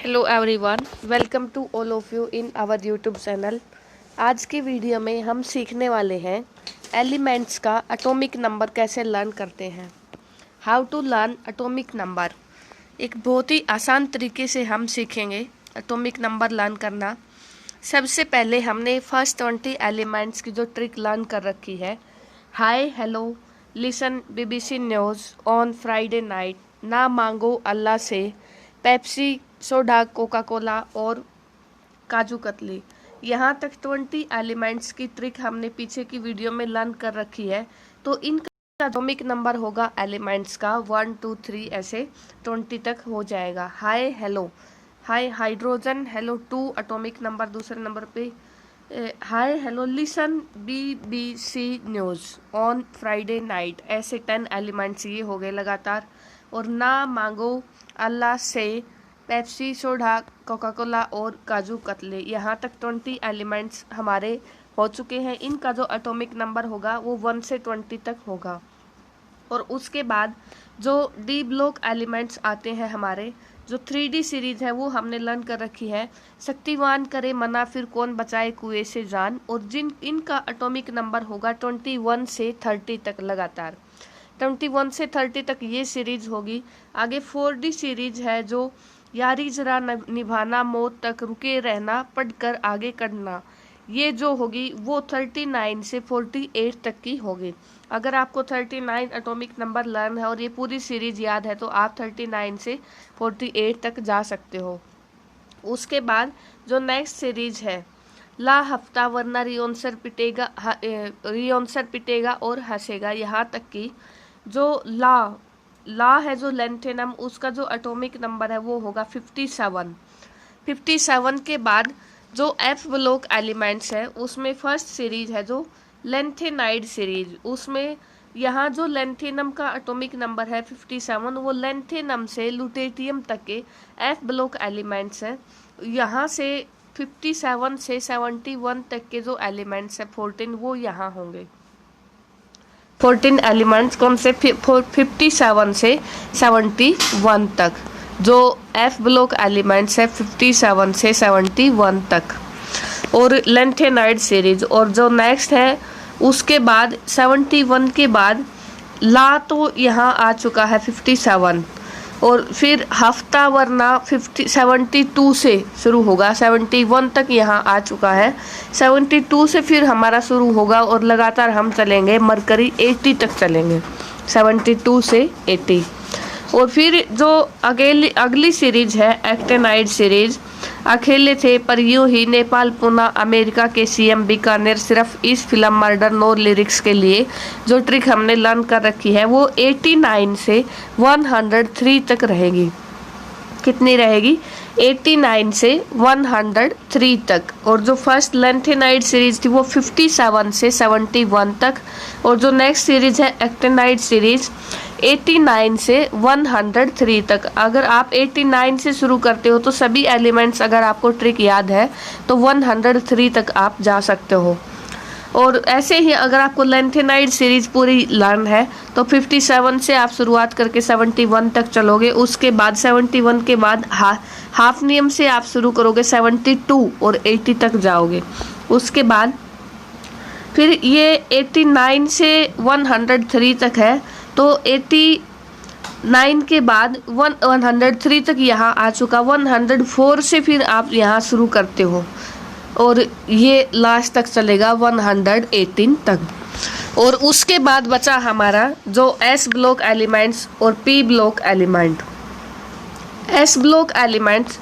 Hello everyone, welcome to all of you in our YouTube channel. आज की video में हम सीखने वाले हैं एलिमेंट्स का एटॉमिक नंबर कैसे लर्न करते हैं। How to learn atomic number. एक बहुत ही आसान तरीके से हम सीखेंगे एटॉमिक नंबर लर्न करना। सबसे पहले हमने फर्स्ट 20 एलिमेंट्स की जो ट्रिक लर्न कर रखी है। Hi hello listen BBC news on Friday night, ना मांगो अल्लाह से, पेप्सी सोडा, कोका कोला और काजू कतली। यहाँ तक 20 एलिमेंट्स की ट्रिक हमने पीछे की वीडियो में लर्न कर रखी है। तो इनका एटॉमिक नंबर होगा एलिमेंट्स का 1 2 3 ऐसे 20 तक हो जाएगा। हाय हेलो, हाय हाइड्रोजन, हेलो 2 एटॉमिक नंबर दूसरे नंबर पे। हाय hello listen BBC news on Friday night, ऐसे 10 एलिमेंट्स ये हो गए लगातार। और ना मांगो अल्लाह से, पेप्सी सोडा, कोका कोला और काजू कतले। यहाँ तक 20 एलिमेंट्स हमारे हो चुके हैं। इनका जो एटॉमिक नंबर होगा वो 1 से 20 तक होगा। और उसके बाद जो डी ब्लॉक एलिमेंट्स आते हैं हमारे, जो 3D सीरीज है वो हमने लर्न कर रखी है। शक्तिवान करे मना फिर कौन बचाए कुएं से जान। और जिन इनका एटॉमिक नंबर होगा 21 से 30 तक लगातार। 21 से 30 तक ये सीरीज होगी। आगे 4D सीरीज है जो यारी जरा निभाना, मौत तक रुके रहना, पढ़कर आगे करना। ये जो होगी वो 39 से 48 तक की होगी। अगर आपको 39 एटॉमिक नंबर लर्न है और ये पूरी सीरीज याद है तो आप 39 से 48 तक जा सकते हो। उसके बाद जो नेक्स्ट सीरीज है ला हफ्ता वरना रियोन्सर पिटेगा और हंसेगा, यहाँ तक की जो ला है जो लेंथेनम, उसका जो एटॉमिक नंबर है वो होगा 57। 57 के बाद जो एफ ब्लॉक एलिमेंट्स है उसमें फर्स्ट सीरीज है जो लेंथेनाइड सीरीज। उसमें यहाँ जो लेंथेनम का एटॉमिक नंबर है 57, वो लेंथेनम से लुटेटियम तक के एफ ब्लॉक एलिमेंट्स हैं। यहाँ से 57 से 71 तक के जो एलिमेंट्स है 14, वो यहाँ होंगे। 14 एलिमेंट्स कौन से? 57 से 71 तक जो एफ ब्लॉक एलिमेंट्स है 57 से 71 तक। और लेंथेनाइड सीरीज। और जो नेक्स्ट है उसके बाद 71 के बाद ला तो यहाँ आ चुका है 57। और फिर हफ्ता वरना 72 से शुरू होगा, 71 तक यहाँ आ चुका है। 72 से फिर हमारा शुरू होगा और लगातार हम चलेंगे, मरकरी 80 तक चलेंगे, 72 से 80। और फिर जो अगली सीरीज है एक्टेनाइड सीरीज। अकेले थे पर यूं ही, नेपाल पुणे अमेरिका के CM बीकानेर, सिर्फ इस फिल्म मर्डर नो लिरिक्स के लिए जो ट्रिक हमने लर्न कर रखी है वो 89 से 103 तक रहेगी। कितनी रहेगी? 89 से 103 तक। और जो फर्स्ट लेंथेनाइड सीरीज थी वो 57 से 71 तक। और जो नेक्स्ट सीरीज है एक्टेनाइड सीरीज 89 से 103 तक। अगर आप 89 से शुरू करते हो तो सभी एलिमेंट्स, अगर आपको ट्रिक याद है तो 103 तक आप जा सकते हो। और ऐसे ही अगर आपको लेंथेनाइड सीरीज पूरी लर्न है तो 57 से आप शुरुआत करके 71 तक चलोगे। उसके बाद 71 के बाद हाफ नियम से आप शुरू करोगे, 72 और 80 तक जाओगे। उसके बाद फिर ये 89 से 103 तक है, तो 89 के बाद 103 तक यहाँ आ चुका। 104 से फिर आप यहाँ शुरू करते हो और ये लास्ट तक चलेगा 118 तक। और उसके बाद बचा हमारा जो S ब्लॉक एलिमेंट्स और P block element. S block elements,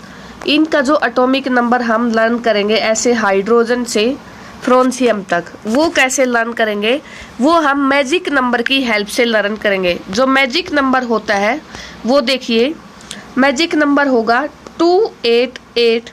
इनका जो एटॉमिक नंबर हम लर्न करेंगे ऐसे हाइड्रोजन से फ्रोंसियम तक। वो कैसे लर्न करेंगे? वो हम मैजिक नंबर की हेल्प से लर्न करेंगे। जो मैजिक नंबर होता है वो देखिए, मैजिक नंबर होगा 2 8 8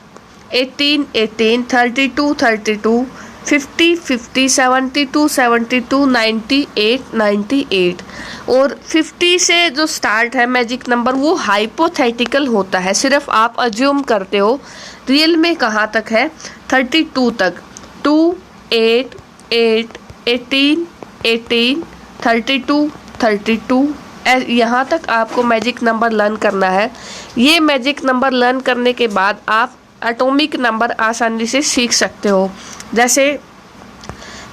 18 18 32 32 50 50 72 72 98 98। और 50 से जो स्टार्ट है मैजिक नंबर वो हाइपोथेटिकल होता है, सिर्फ आप अज्यूम करते हो। रियल में कहाँ तक है? 32 तक। 2 8 8 18 18 32 32 यहाँ तक आपको मैजिक नंबर लर्न करना है। ये मैजिक नंबर लर्न करने के बाद आप एटॉमिक नंबर आसानी से सीख सकते हो। जैसे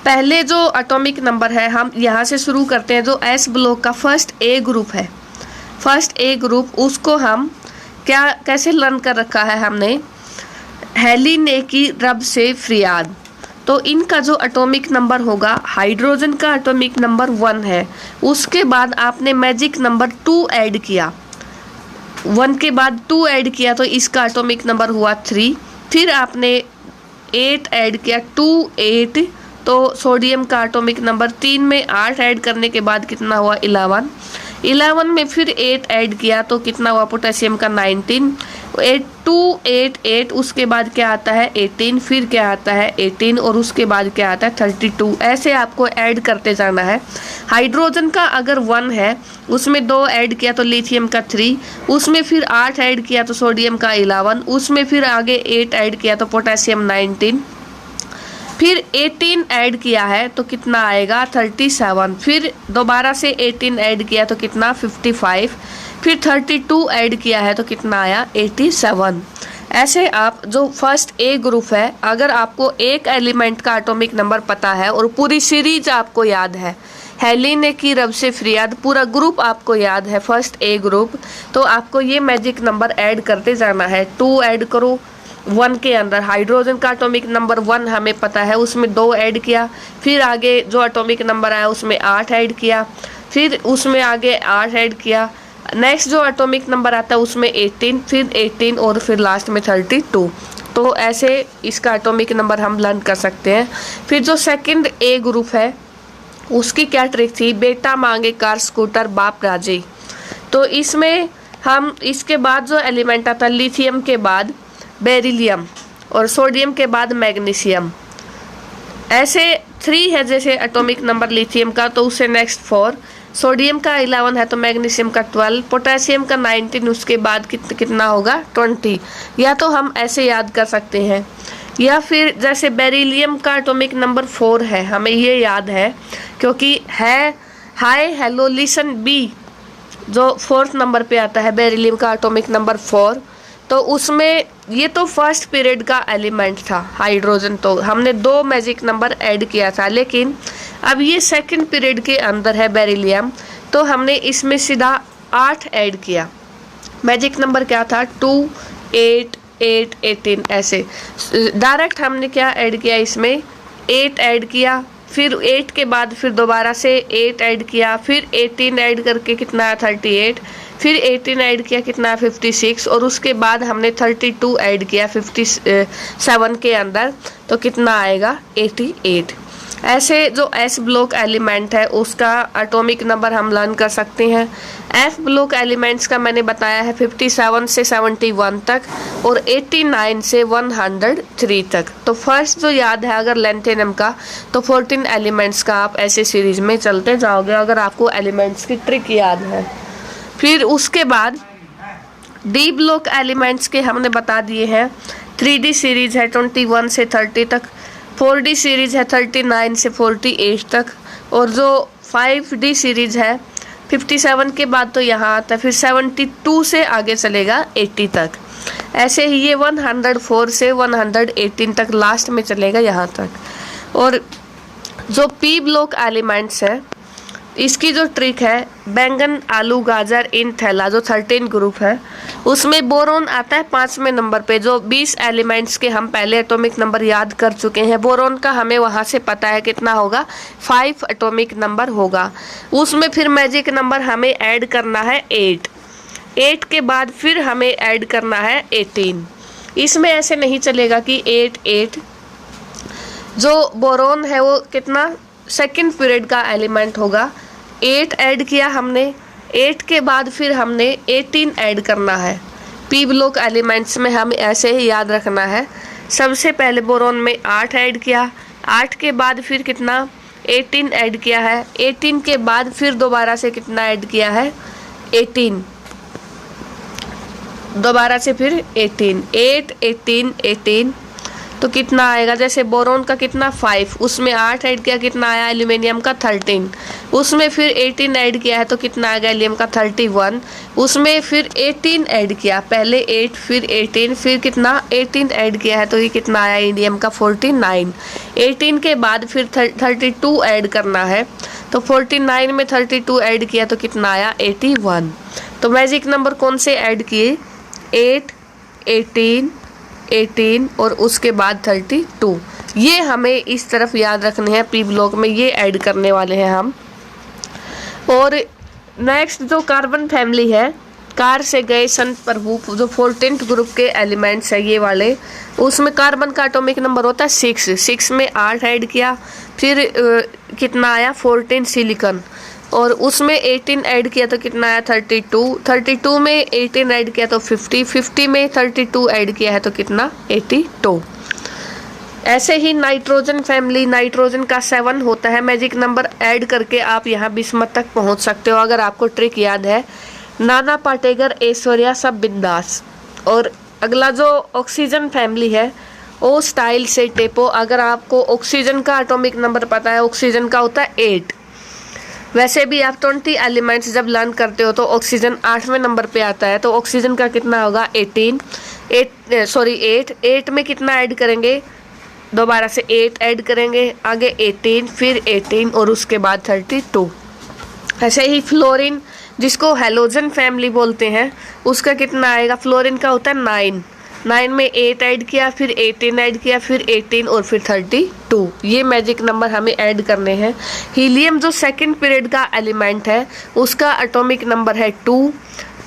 पहले जो एटॉमिक नंबर है हम यहाँ से शुरू करते हैं। जो एस ब्लॉक का फर्स्ट ए ग्रुप है, फर्स्ट ए ग्रुप, उसको हम कैसे लर्न कर रखा है हमने, हेली ने की रब से फरियाद। तो इनका जो एटॉमिक नंबर होगा, हाइड्रोजन का एटॉमिक नंबर 1 है। उसके बाद आपने मैजिक नंबर 2 ऐड किया, 1 के बाद 2 ऐड किया तो इसका एटॉमिक नंबर हुआ 3। फिर आपने 8 ऐड किया, 2 8, तो सोडियम का एटॉमिक नंबर 3 में 8 ऐड करने के बाद कितना हुआ 11। 11 में फिर 8 ऐड किया तो कितना हुआ पोटेशियम का 19। 2 8 8, उसके बाद क्या आता है 18, फिर क्या आता है 18 और उसके बाद क्या आता है 32। ऐसे आपको ऐड करते जाना है। हाइड्रोजन का अगर 1 है, उसमें 2 ऐड किया तो लिथियम का 3, उसमें फिर 8 ऐड किया तो सोडियम का 11, उसमें फिर आगे 8 ऐड किया तो पोटेशियम 19, फिर 18 ऐड किया है तो कितना आएगा 37, फिर दोबारा से 18 ऐड किया तो कितना 55, फिर 32 ऐड किया है तो कितना आया 87। ऐसे आप जो फर्स्ट ए ग्रुप है, अगर आपको एक एलिमेंट का एटॉमिक नंबर पता है और पूरी सीरीज आपको याद है, हेली ने की रब से फरियाद, पूरा ग्रुप आपको याद है फर्स्ट ए ग्रुप, तो आपको ये मैजिक नंबर ऐड करते जाना है। 2 ऐड करो 1 के अंदर, हाइड्रोजन का एटॉमिक नंबर 1 हमें पता है, उसमें 2 ऐड किया, फिर आगे जो एटॉमिक नंबर आया उसमें 8 ऐड किया, फिर उसमें आगे 8 ऐड किया, नेक्स्ट जो एटॉमिक नंबर आता है उसमें 18, फिर 18 और फिर लास्ट में 32। तो ऐसे इसका एटॉमिक नंबर हम लर्न कर सकते हैं। फिर जो सेकंड ए ग्रुप है उसकी क्या ट्रिक थी, बेटा मांगे कार स्कूटर बाप राजी। तो इसमें हम इसके बाद जो एलिमेंट आता है, लिथियम के बाद बेरिलियम और सोडियम के बाद मैग्नीशियम, ऐसे 3 है जैसे एटॉमिक नंबर लिथियम का, तो उससे नेक्स्ट 4, सोडियम का 11 है तो मैग्नीशियम का 12, पोटेशियम का 19, उसके बाद कितना होगा 20। या तो हम ऐसे याद कर सकते हैं, या फिर जैसे बेरिलियम का एटॉमिक नंबर 4 है, हमें ये याद है क्योंकि है हाय हेलो लिसन बी जो 4th नंबर पे आता है, बेरिलियम का एटॉमिक नंबर 4, तो उसमें ये तो फर्स्ट पीरियड का एलिमेंट था हाइड्रोजन, तो हमने 2 मैजिक नंबर ऐड किया था। लेकिन अब ये सेकंड पीरियड के अंदर है बेरिलियम, तो हमने इसमें सीधा 8 ऐड किया। मैजिक नंबर क्या था 2 8 8 18, ऐसे डायरेक्ट हमने क्या ऐड किया, इसमें 8 ऐड किया, फिर 8 के बाद फिर दोबारा से 8 ऐड किया, फिर 18 ऐड करके कितना है 38, फिर 18 ऐड किया कितना 56, और उसके बाद हमने 32 ऐड किया 57 के अंदर, तो कितना आएगा 88। ऐसे जो एस ब्लॉक एलिमेंट है उसका एटॉमिक नंबर हम लर्न कर सकते हैं। एफ ब्लॉक एलिमेंट्स का मैंने बताया है 57 से 71 तक और 89 से 103 तक। तो फर्स्ट जो याद है अगर लेंथेनम का, तो 14 एलिमेंट्स का आप ऐसे सीरीज में चलते जाओगे अगर आपको एलिमेंट्स की ट्रिक याद है। फिर उसके बाद डी ब्लॉक एलिमेंट्स के हमने बता दिए हैं। 3D सीरीज है 21 से 30 तक, 4D सीरीज है 39 से 48 तक, और जो 5D सीरीज है 57 के बाद तो यहाँ आता है, फिर 72 से आगे चलेगा 80 तक। ऐसे ही ये 104 से 118 तक लास्ट में चलेगा यहाँ तक। और जो पी ब्लॉक एलिमेंट्स है इसकी जो ट्रिक है, बैंगन आलू गाजर इन थैला जो 13 ग्रुप है उसमें बोरोन आता है 5वें नंबर पे। जो 20 एलिमेंट्स के हम पहले एटॉमिक नंबर याद कर चुके हैं, बोरोन का हमें वहाँ से पता है कितना होगा 5 एटॉमिक नंबर होगा। उसमें फिर मैजिक नंबर हमें ऐड करना है 8 के बाद फिर हमें ऐड करना है 18। इसमें ऐसे नहीं चलेगा कि 8 जो बोरोन है वो कितना सेकंड पीरियड का एलिमेंट होगा। 8 ऐड किया हमने, 8 के बाद फिर हमने 18 ऐड करना है। पी ब्लॉक एलिमेंट्स में हम ऐसे ही याद रखना है। सबसे पहले बोरोन में 8 ऐड किया, 8 के बाद फिर कितना 18 ऐड किया है, 18 के बाद फिर दोबारा से कितना ऐड किया है 18, दोबारा से फिर 18 8 18 18, तो कितना आएगा, जैसे बोरोन का कितना 5, उसमें 8 ऐड किया, कितना आया एल्यूमिनियम का 13, उसमें फिर 18 ऐड किया है तो कितना आएगा एलियम का 31, उसमें फिर 18 ऐड किया, पहले 8 फिर 18 फिर कितना 18 ऐड किया है तो ये कितना आया इंडियम का 49। 18 के बाद फिर 32 ऐड करना है, तो 49 में 32 ऐड किया तो कितना आया 81। तो मैजिक नंबर कौन से ऐड किए, 8, 18, 18 और उसके बाद 32। ये हमें इस तरफ याद रखने हैं, प्री ब्लॉक में ये ऐड करने वाले हैं हम। और नेक्स्ट जो कार्बन फैमिली है, कार से गए संत प्रभु, जो 14th ग्रुप के एलिमेंट्स है ये वाले, उसमें कार्बन का एटॉमिक नंबर होता है 6 में 8 ऐड किया, फिर कितना आया 14 सिलिकॉन, और उसमें 18 ऐड किया तो कितना आया 32 में 18 ऐड किया तो 50 में 32 ऐड किया है तो कितना 82। ऐसे ही नाइट्रोजन फैमिली, नाइट्रोजन का 7 होता है, मैजिक नंबर ऐड करके आप यहाँ बिस्मत तक पहुँच सकते हो अगर आपको ट्रिक याद है। नाना पाटेकर, ऐश्वर्या, सब बिंदास। और अगला जो ऑक्सीजन फैमिली है, ओ स्टाइल से टेपो। अगर आपको ऑक्सीजन का एटॉमिक नंबर पता है, ऑक्सीजन का होता है 8। वैसे भी आप 20 एलिमेंट्स जब लर्न करते हो तो ऑक्सीजन 8वें नंबर पे आता है, तो ऑक्सीजन का कितना होगा 8 में कितना ऐड करेंगे, दोबारा से 8 ऐड करेंगे, आगे 18 फिर 18 और उसके बाद 32। ऐसे ही फ्लोरीन, जिसको हेलोजन फैमिली बोलते हैं, उसका कितना आएगा, फ्लोरीन का होता है 9 में 8 ऐड किया, फिर 18 ऐड किया, फिर 18 और फिर 32। ये मैजिक नंबर हमें ऐड करने हैं। हीलियम जो सेकंड पीरियड का एलिमेंट है, उसका एटॉमिक नंबर है 2।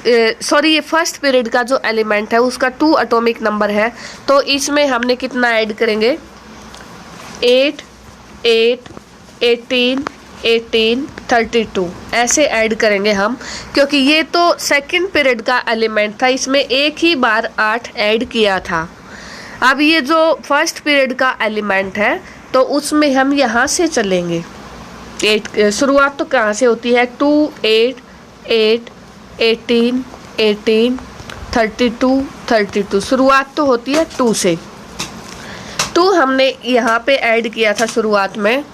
ये फर्स्ट पीरियड का जो एलिमेंट है उसका 2 एटॉमिक नंबर है, तो इसमें हमने कितना ऐड करेंगे 8, 18, 32 ऐसे ऐड करेंगे हम, क्योंकि ये तो सेकंड पीरियड का एलिमेंट था, इसमें एक ही बार 8 ऐड किया था। अब ये जो फर्स्ट पीरियड का एलिमेंट है तो उसमें हम यहाँ से चलेंगे। 8 शुरुआत तो कहाँ से होती है, 2, 8, 8, 18, 18, 32 शुरुआत तो होती है 2 से। 2 हमने यहाँ पे ऐड किया था शुरुआत में।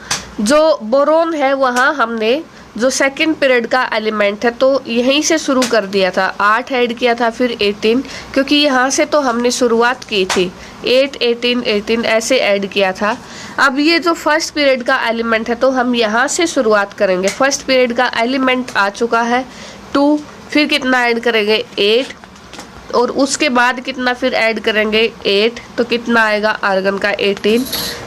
जो बोरोन है वहाँ हमने जो सेकंड पीरियड का एलिमेंट है तो यहीं से शुरू कर दिया था, 8 ऐड किया था फिर 18, क्योंकि यहाँ से तो हमने शुरुआत की थी, 8, 18, 18 ऐसे ऐड किया था। अब ये जो फर्स्ट पीरियड का एलिमेंट है तो हम यहाँ से शुरुआत करेंगे। फर्स्ट पीरियड का एलिमेंट आ चुका है 2, फिर कितना ऐड करेंगे 8 और उसके बाद कितना फिर ऐड करेंगे 8, तो कितना आएगा आर्गन का 18।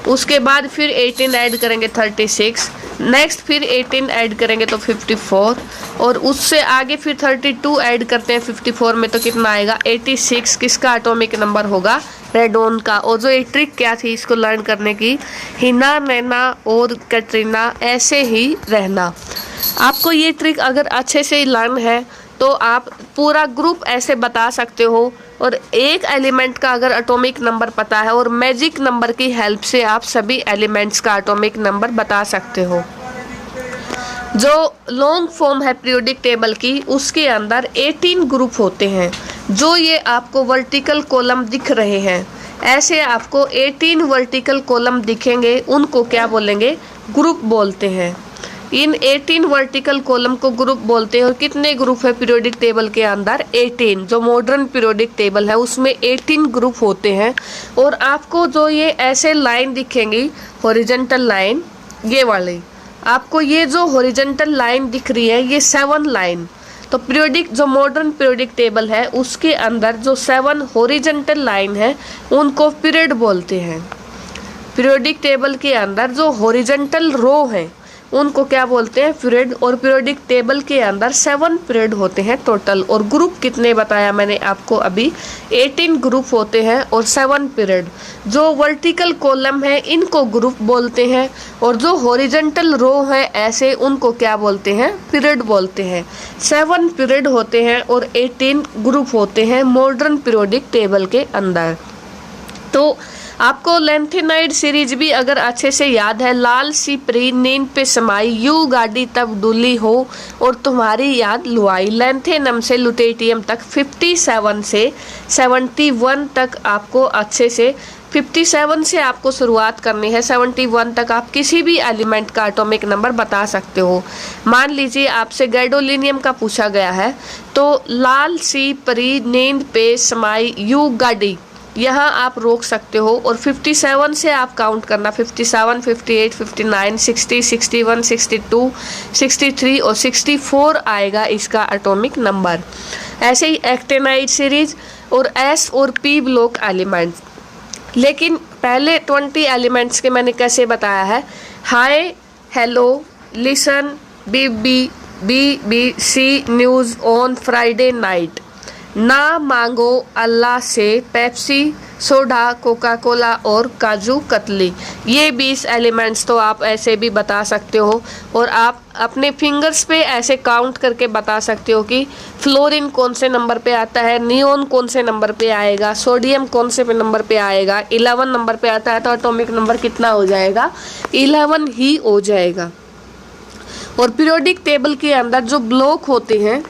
उसके बाद फिर 18 ऐड करेंगे 36, नेक्स्ट फिर 18 ऐड करेंगे तो 54 और उससे आगे फिर 32 ऐड करते हैं 54 में तो कितना आएगा 86। किसका एटॉमिक नंबर होगा, रेडोन का। और जो एक ट्रिक क्या थी इसको लर्न करने की, हिना, नैना और कैटरीना ऐसे ही रहना। आपको ये ट्रिक अगर अच्छे से लर्न है तो आप पूरा ग्रुप ऐसे बता सकते हो, और एक एलिमेंट का अगर एटॉमिक नंबर पता है और मैजिक नंबर की हेल्प से आप सभी एलिमेंट्स का एटॉमिक नंबर बता सकते हो। जो लॉन्ग फॉर्म है पीरियोडिक टेबल की, उसके अंदर 18 ग्रुप होते हैं। जो ये आपको वर्टिकल कॉलम दिख रहे हैं, ऐसे आपको 18 वर्टिकल कॉलम दिखेंगे, उनको क्या बोलेंगे, ग्रुप बोलते हैं। इन 18 वर्टिकल कॉलम को ग्रुप बोलते हैं। और कितने ग्रुप है पीरियोडिक टेबल के अंदर, 18। जो मॉडर्न पीरियोडिक टेबल है उसमें 18 ग्रुप होते हैं। और आपको जो ये ऐसे लाइन दिखेंगी, हॉरिजॉन्टल लाइन, ये वाली, आपको ये जो हॉरिजॉन्टल लाइन दिख रही है ये 7 लाइन। तो पीरियोडिक जो मॉडर्न पीरियोडिक टेबल है उसके अंदर जो 7 हॉरिजॉन्टल लाइन है उनको पीरियड बोलते हैं। पीरियोडिक टेबल के अंदर जो हॉरिजॉन्टल रो है उनको क्या बोलते हैं, पीरियड। और पीरियोडिक टेबल के अंदर 7 पीरियड होते हैं टोटल। और ग्रुप कितने बताया मैंने आपको अभी, 18 ग्रुप होते हैं और 7 पीरियड। जो वर्टिकल कॉलम है इनको ग्रुप बोलते हैं, और जो हॉरिजॉन्टल रो है ऐसे, उनको क्या बोलते हैं, पीरियड बोलते हैं। 7 पीरियड होते हैं और 18 ग्रुप होते हैं मॉडर्न पीरियोडिक टेबल के अंदर। तो आपको लेंथेनाइड सीरीज भी अगर अच्छे से याद है, लाल सिपरी नींद पे समाई, यू गाड़ी तब डुली हो और तुम्हारी याद लुआई। लेंथेनम से लुटेटियम तक 57 से 71 तक आपको अच्छे से 57 से आपको शुरुआत करनी है, 71 तक आप किसी भी एलिमेंट का एटॉमिक नंबर बता सकते हो। मान लीजिए आपसे गैडोलिनियम का पूछा गया है, तो लाल सी परी नींद पे समाई यू गाड़ी, यहाँ आप रोक सकते हो और 57 से आप काउंट करना, 57, 58, 59, 60, 61, 62, 63 और 64 आएगा इसका एटॉमिक नंबर। ऐसे ही एक्टेनाइड सीरीज और एस और पी ब्लॉक एलिमेंट्स। लेकिन पहले 20 एलिमेंट्स के मैंने कैसे बताया है, hi, hello, listen, BBC news on Friday night, ना मांगो अल्लाह से, पेप्सी, सोडा, कोका कोला और काजू कतली। ये 20 एलिमेंट्स तो आप ऐसे भी बता सकते हो और आप अपने फिंगर्स पे ऐसे काउंट करके बता सकते हो कि फ्लोरीन कौन से नंबर पे आता है, नियोन कौन से नंबर पे आएगा, सोडियम कौन से नंबर पे आएगा। 11 नंबर पे आता है तो एटॉमिक नंबर कितना हो जाएगा, 11 ही हो जाएगा। और पीरियोडिक टेबल के अंदर जो ब्लॉक होते हैं,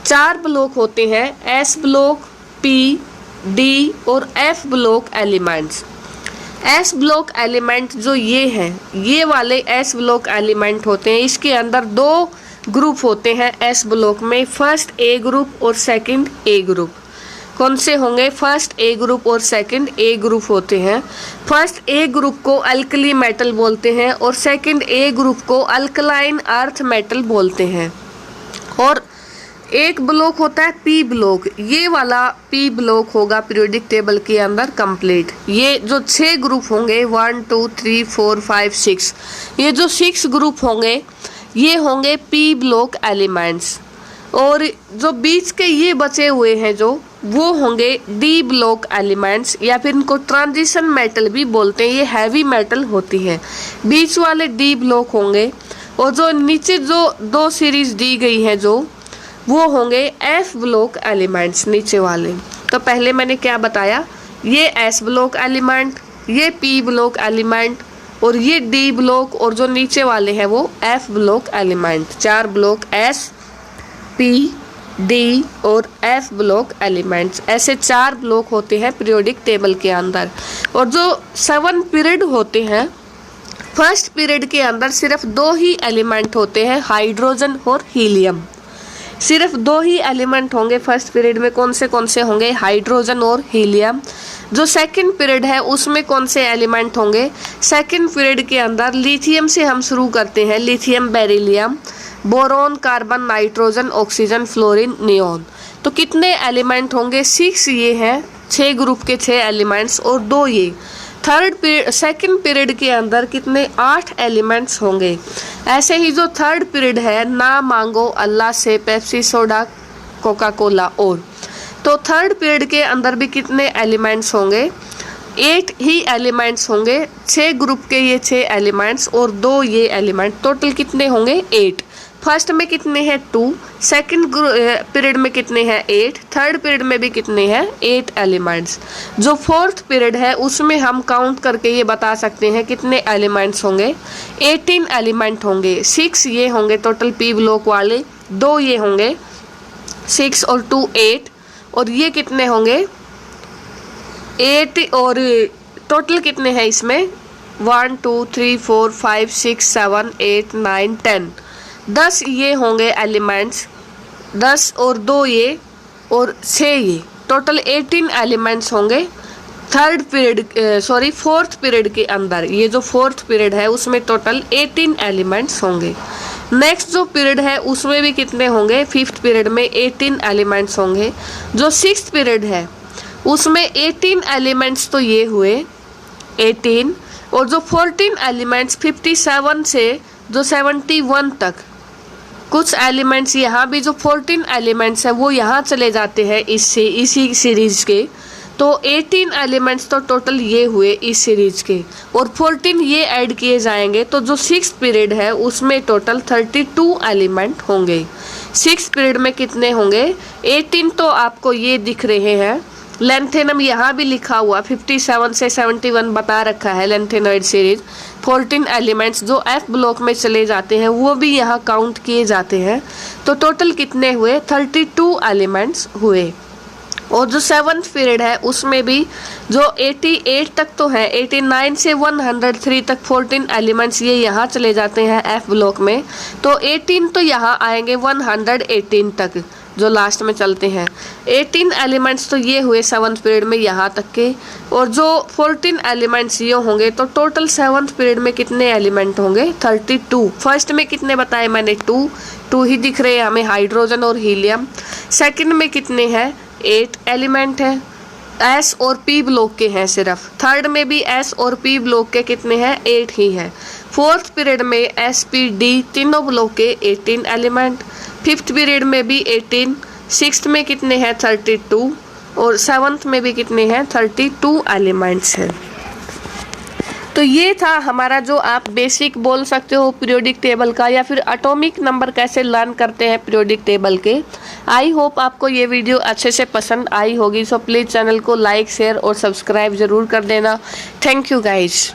4 ब्लॉक होते हैं, एस ब्लॉक, पी, डी और F block elements. S block element जो ये हैं, ये वाले एस ब्लॉक एलिमेंट होते हैं। इसके अंदर 2 ग्रुप होते हैं एस ब्लॉक में, फर्स्ट ए ग्रुप और सेकंड ए ग्रुप। कौन से होंगे, फर्स्ट ए ग्रुप और सेकंड ए ग्रुप होते हैं। फर्स्ट ए ग्रुप को अल्कली मेटल बोलते हैं और सेकंड ए ग्रुप को अल्कलाइन अर्थ मेटल बोलते हैं। और एक ब्लॉक होता है पी ब्लॉक, ये वाला पी ब्लॉक होगा पीरियोडिक टेबल के अंदर कंप्लीट। ये जो 6 ग्रुप होंगे, 1, 2, 3, 4, 5, 6, ये जो 6 ग्रुप होंगे ये होंगे पी ब्लॉक एलिमेंट्स। और जो बीच के ये बचे हुए हैं जो, वो होंगे डी ब्लॉक एलिमेंट्स, या फिर इनको ट्रांजिशन मेटल भी बोलते हैं। ये हैवी मेटल होती है, बीच वाले डी ब्लॉक होंगे। और जो नीचे जो 2 सीरीज दी गई है जो, वो होंगे एफ ब्लॉक एलिमेंट्स नीचे वाले। तो पहले मैंने क्या बताया, ये एस ब्लॉक एलिमेंट, ये पी ब्लॉक एलिमेंट और ये डी ब्लॉक, और जो नीचे वाले हैं वो F block element. 4 block S, P, D और एफ ब्लॉक एलिमेंट्स, ऐसे 4 ब्लॉक होते हैं पीरियोडिक टेबल के अंदर। और जो 7 पीरियड होते हैं, फर्स्ट पीरियड के अंदर सिर्फ 2 ही एलिमेंट होते हैं, हाइड्रोजन और हीलियम। सिर्फ 2 ही एलिमेंट होंगे फर्स्ट पीरियड में। कौन से होंगे, हाइड्रोजन और हीलियम। जो सेकंड पीरियड है उसमें कौन से एलिमेंट होंगे, सेकंड पीरियड के अंदर लिथियम से हम शुरू करते हैं, lithium, beryllium, boron, carbon, nitrogen, oxygen, fluorine, neon. तो कितने एलिमेंट होंगे, 6 ये हैं, 6 ग्रुप के 6 एलिमेंट्स और 2 ये। सेकंड पीरियड के अंदर कितने, 8 एलिमेंट्स होंगे। ऐसे ही जो थर्ड पीरियड है, ना मांगो अल्लाह से, पेप्सी, सोडा, कोका कोला और, तो थर्ड पीरियड के अंदर भी कितने एलिमेंट्स होंगे, 8 ही एलिमेंट्स होंगे। 6 ग्रुप के ये 6 एलिमेंट्स और 2 ये एलिमेंट, टोटल कितने होंगे, 8। फर्स्ट में कितने हैं, 2, सेकंड पीरियड में कितने हैं, 8, थर्ड पीरियड में भी कितने हैं, 8 एलिमेंट्स। जो फोर्थ पीरियड है उसमें हम काउंट करके ये बता सकते हैं कितने एलिमेंट्स होंगे, 18 एलिमेंट होंगे। 6 ये होंगे टोटल पी ब्लॉक वाले, 2 ये होंगे, 6 और 2 8, और ये कितने होंगे, 8, और टोटल कितने हैं इसमें, 1 2 3 4 5 6 7 8 9 10, 10 ये होंगे एलिमेंट्स, 10 और 2 ये और 6 ये, टोटल 18 एलिमेंट्स होंगे फोर्थ पीरियड के अंदर। ये जो फोर्थ पीरियड है उसमें टोटल 18 एलिमेंट्स होंगे। नेक्स्ट जो पीरियड है उसमें भी कितने होंगे, फिफ्थ पीरियड में 18 एलिमेंट्स होंगे। जो सिक्स्थ पीरियड है उसमें 18 एलिमेंट्स तो ये हुए 18, और जो 14 एलिमेंट्स 57 से जो 71 तक, कुछ एलिमेंट्स यहाँ भी जो 14 एलिमेंट्स है वो यहाँ चले जाते हैं इससे, इसी सीरीज के, तो 18 एलिमेंट्स तो टोटल ये हुए इस सीरीज के, और 14 ये ऐड किए जाएंगे तो जो सिक्स्थ पीरियड है उसमें टोटल 32 एलिमेंट होंगे। सिक्स्थ पीरियड में कितने होंगे, 18 तो आपको ये दिख रहे हैं, लेंथेनम यहाँ भी लिखा हुआ 57 से 71 बता रखा है लेंथेनॉइड सीरीज। 14 एलिमेंट्स जो एफ ब्लॉक में चले जाते हैं वो भी यहाँ काउंट किए जाते हैं, तो टोटल कितने हुए, 32 एलिमेंट्स हुए। और जो 7th पीरियड है उसमें भी जो 88 तक तो है, 89 से 103 तक 14 एलिमेंट्स ये यहाँ चले जाते हैं एफ ब्लॉक में, तो 18 तो यहाँ आएंगे 118 तक जो लास्ट में चलते हैं। 18 एलिमेंट्स तो ये हुए 7th पीरियड में यहाँ तक के, और जो 14 एलिमेंट्स ये होंगे, तो टोटल 7th पीरियड में कितने एलिमेंट होंगे 32। फर्स्ट में कितने बताए मैंने 2 ही दिख रहे हैं हमें, हाइड्रोजन और हीलियम। सेकंड में कितने हैं 8 एलिमेंट हैं, एस और पी ब्लॉक के हैं सिर्फ। थर्ड में भी एस और पी ब्लॉक के कितने हैं 8 ही हैं। फोर्थ पीरियड में एस पी डी तीनों ब्लॉक के 18 एलिमेंट। फिफ्थ पीरियड में भी 18। सिक्स्थ में कितने हैं 32 और 7th में भी कितने हैं 32 एलिमेंट्स हैं। तो ये था हमारा जो आप बेसिक बोल सकते हो पीरियोडिक टेबल का, या फिर एटॉमिक नंबर कैसे लर्न करते हैं पीरियोडिक टेबल के। आई होप आपको ये वीडियो अच्छे से पसंद आई होगी। सो प्लीज़ चैनल को लाइक शेयर और सब्सक्राइब ज़रूर कर देना। Thank you guys.